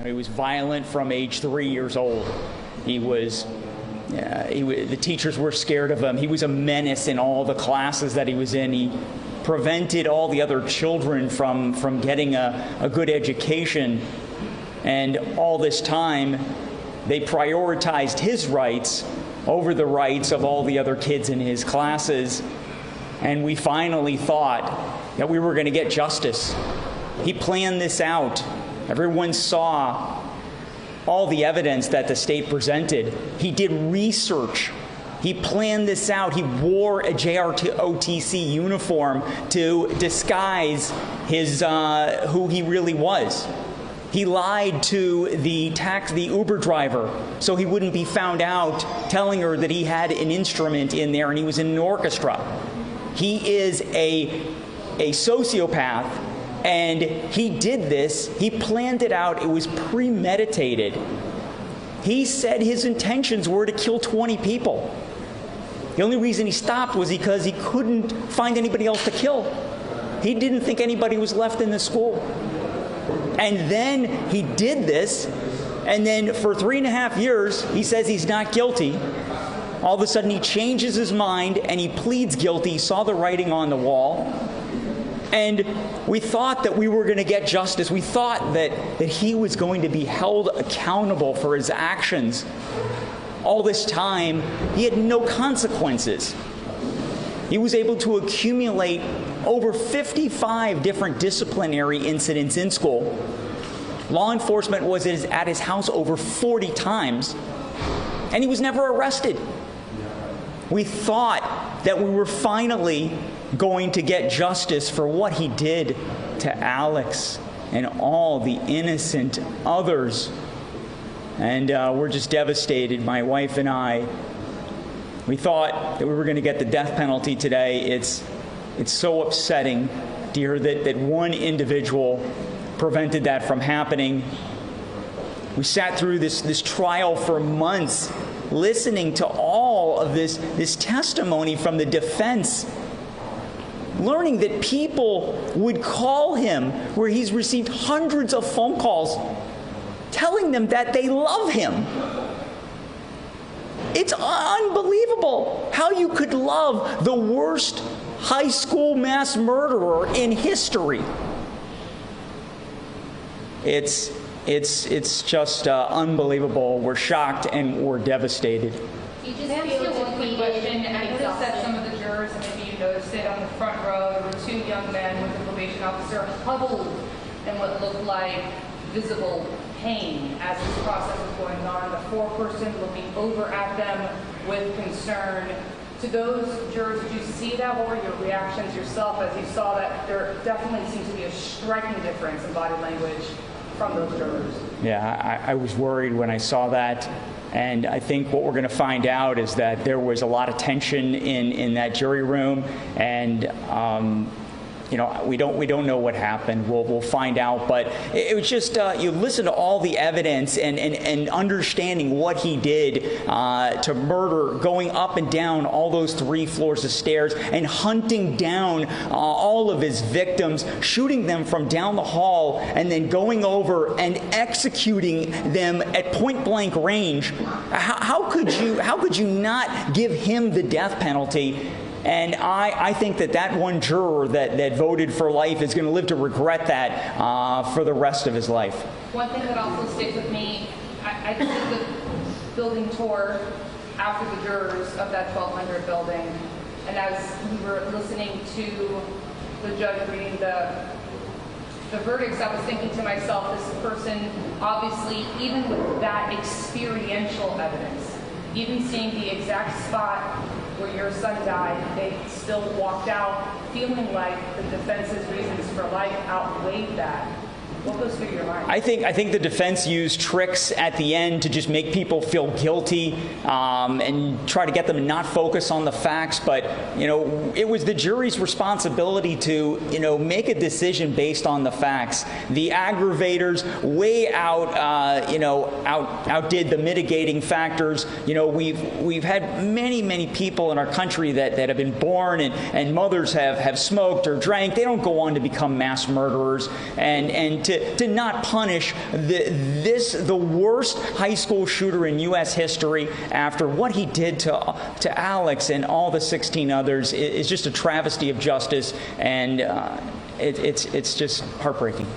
He was violent from age 3 years old. The teachers were scared of him. He was a menace in all the classes that he was in. He prevented all the other children from getting a good education. And all this time, they prioritized his rights over the rights of all the other kids in his classes. And we finally thought that we were going to get justice. He planned this out. Everyone saw all the evidence that the state presented. He did research. He planned this out. He wore a JROTC uniform to disguise who he really was. He lied to the Uber driver so he wouldn't be found out, telling her that he had an instrument in there and he was in an orchestra. He is a sociopath, and he did this. He planned it out. It was premeditated. He said his intentions were to kill 20 people. The only reason he stopped was because he couldn't find anybody else to kill. He didn't think anybody was left in the school. And then he did this, and then for 3.5 years, he says he's not guilty. All of a sudden, he changes his mind, and he pleads guilty. He saw the writing on the wall. And we thought that we were going to get justice. We thought that he was going to be held accountable for his actions. All this time, he had no consequences. He was able to accumulate over 55 different disciplinary incidents in school. Law enforcement was at his house over 40 times, and he was never arrested. We thought that we were finally going to get justice for what he did to Alex and all the innocent others. And we're just devastated, my wife and I. We thought that we were going to get the death penalty today. It's so upsetting to hear that one individual prevented that from happening. We sat through this trial for months, listening to all of this testimony from the defense, learning that people would call him, where he's received hundreds of phone calls, telling them that they love him. It's unbelievable how you could love the worst high school mass murderer in history. It's just unbelievable. We're shocked and we're devastated. You just feel one quick question. I noticed that some of the jurors, and maybe you noticed it on the front row, there were 2 young men with the probation officer huddled in what looked like visible pain as this process was going on. The 4-person looking over at them with concern. To those jurors, did you see that? What were your reactions yourself as you saw that there definitely seems to be a striking difference in body language from those jurors? Yeah, I was worried when I saw that. And I think what we're going to find out is that there was a lot of tension in that jury room, and we don't know what happened. We'll find out. But it was just you listen to all the evidence and understanding what he did to murder, going up and down all those 3 floors of stairs and hunting down all of his victims, shooting them from down the hall, and then going over and executing them at point blank range. How could you not give him the death penalty? And I think that one juror that voted for life is going to live to regret that for the rest of his life. One thing that also sticks with me, I did the building tour after the jurors of that 1200 building, and as we were listening to the judge reading the verdicts, I was thinking to myself, this person, obviously, even with that experiential evidence, even seeing the exact spot where your son died, they still walked out feeling like the defense's reasons for life outweighed that. What goes through your mind? I think the defense used tricks at the end to just make people feel guilty and try to get them to not focus on the facts. But it was the jury's responsibility to make a decision based on the facts. The aggravators way outdid the mitigating factors. We've had many people in our country that have been born and mothers have smoked or drank. They don't go on to become mass murderers, and to not punish the worst high school shooter in U.S. history after what he did to Alex and all the 16 others is just a travesty of justice, and it's just heartbreaking.